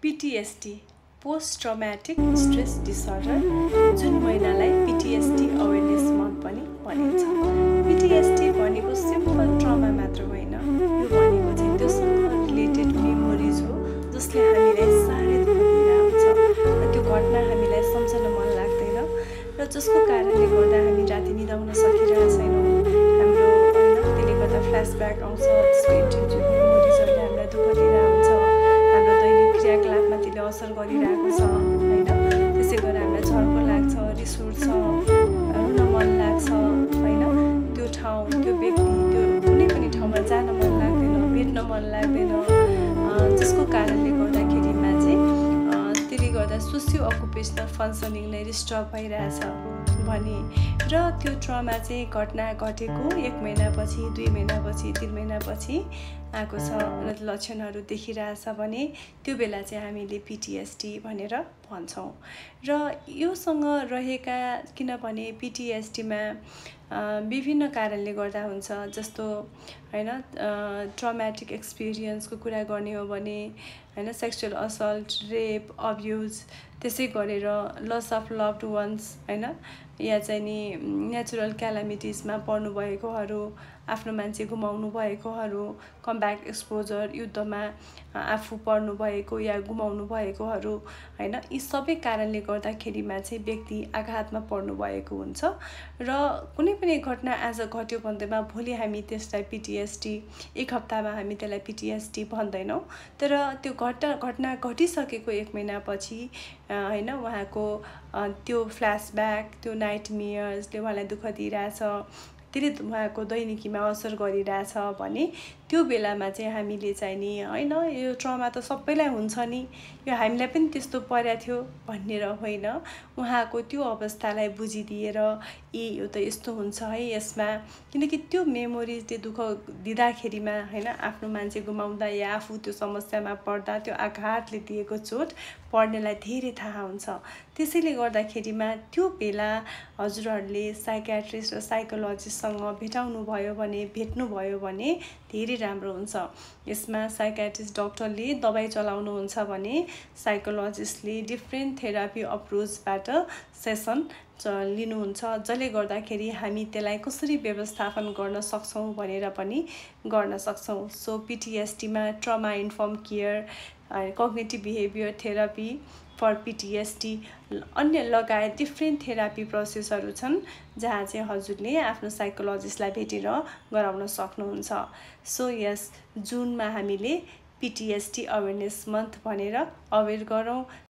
PTSD post traumatic stress disorder जुन महिनालाई PTSD awareness month पनि भनिन्छ। PTSD भनेको सिम्पल ट्रमा मात्र होइन, यो भनेको चाहिँ त्योसँग रिलेटेड मेमोरिज हो जसले हामीलाई साह्रै दुःख दिइरहेको हुन्छ र त्यो घटना हामीलाई सम्झन मन लाग्दैन र जसको कारणले गर्दा हामी राति निदाउन सकिरहेका छैनौँ। हाम्रो त्यसले गर्दा फ्ल्यासब्याक आउँछ, त्यसको इन्टेन्सिभ मेमोरिजहरूले हामीलाई दुःख दिइरहेको हुन्छ, हाम्रो दैनिक क्रियाकलापमा त्यसले असर गरिरहेको छ होइन। त्यसै गरेर हामीलाई झर्को लाग्छ, रिस उठ्छ, रुन मन लाग्छ होइन। त्यो ठाउँ, त्यो व्यक्ति, त्यो कुनै पनि ठाउँमा जान मन लाग्दैन, भेट्न मन लाग्दैन, जसको कारणले गर्दाखेरिमा चाहिँ त्यसले गर्दा सोसियो अकुपेसनल फङ्सनिङ नै डिस्टर्ब भइरहेछ भने र त्यो ट्रमा चाहिँ घटना घटेको 1 महिनापछि, 2 महिनापछि, 3 महिनापछि आएको छ र लक्षणहरू देखिरहेछ भने त्यो बेला चाहिँ हामीले PTSD भनेर भन्छौँ। र योसँग रहेका, किनभने PTSDमा विभिन्न कारणले गर्दा हुन्छ, जस्तो होइन ट्रमेटिक एक्सपिरियन्सको कुरा गर्ने हो भने होइन सेक्सुअल असल्ट, रेप, अब्युज, त्यसै गरेर लस अफ लभड वन्स होइन, या चाहिँ नि नेचुरल क्यालामिटिजमा पर्नुभएकोहरू, आफ्नो मान्छे गुमाउनु भएकोहरू, कम्ब्याक एक्सपोजर, युद्धमा आफू पर्नुभएको या गुमाउनु भएकोहरू होइन, यी सबै कारणले गर्दाखेरिमा चाहिँ व्यक्ति आघातमा पर्नुभएको हुन्छ र कुनै पनि घटना आज घट्यो भन्दैमा भोलि हामी त्यसलाई PTSD, 1 हप्तामा हामी त्यसलाई PTSD भन्दैनौँ, तर त्यो घटना घटिसकेको 1 महिनापछि होइन उहाँको त्यो फ्ल्यासब्याक, त्यो नाइटमेयर्सले उहाँलाई दुःख दिइरहेछ, त्यसले उहाँको दैनिकीमा असर गरिरहेछ भने त्यो बेलामा चाहिँ हामीले चाहिँ नि होइन यो ट्रमा त सबैलाई हुन्छ नि, यो हामीलाई पनि त्यस्तो परेको थियो भनेर होइन, उहाँको त्यो अवस्थालाई बुझिदिएर यो त यस्तो हुन्छ है यसमा, किनकि त्यो मेमोरिजले दुःख दिँदाखेरिमा होइन आफ्नो मान्छे गुमाउँदा या आफू त्यो समस्यामा पर्दा त्यो आघातले दिएको चोट पढ्नेलाई धेरै थाहा हुन्छ। त्यसैले गर्दाखेरिमा त्यो बेला हजुरहरूले साइकियाट्रिस्ट र साइकोलोजिस्टसँग भेट्नुभयो भने धेरै राम्रो हुन्छ। यसमा साइकियाट्रिस्ट डक्टरले दबाई चलाउनुहुन्छ भने साइकोलोजिस्टले डिफ्रेन्ट थेरापी अप्रोचबाट सेसन लिनुहुन्छ, जसले गर्दाखेरि हामी त्यसलाई कसरी व्यवस्थापन गर्न सक्छौँ भनेर पनि गर्न सक्छौँ। सो PTSDमा trauma informed care, cognitive behaviour therapy for PTSD, अन्य लगायत डिफ्रेन्ट थेरापी प्रोसेसहरू छन् जहाँ चाहिँ हजुरले आफ्नो साइकोलोजिस्टलाई भेटेर गराउन सक्नुहुन्छ। सो यस जुनमा हामीले PTSD अवेरनेस मन्थ भनेर अवेर गरौँ।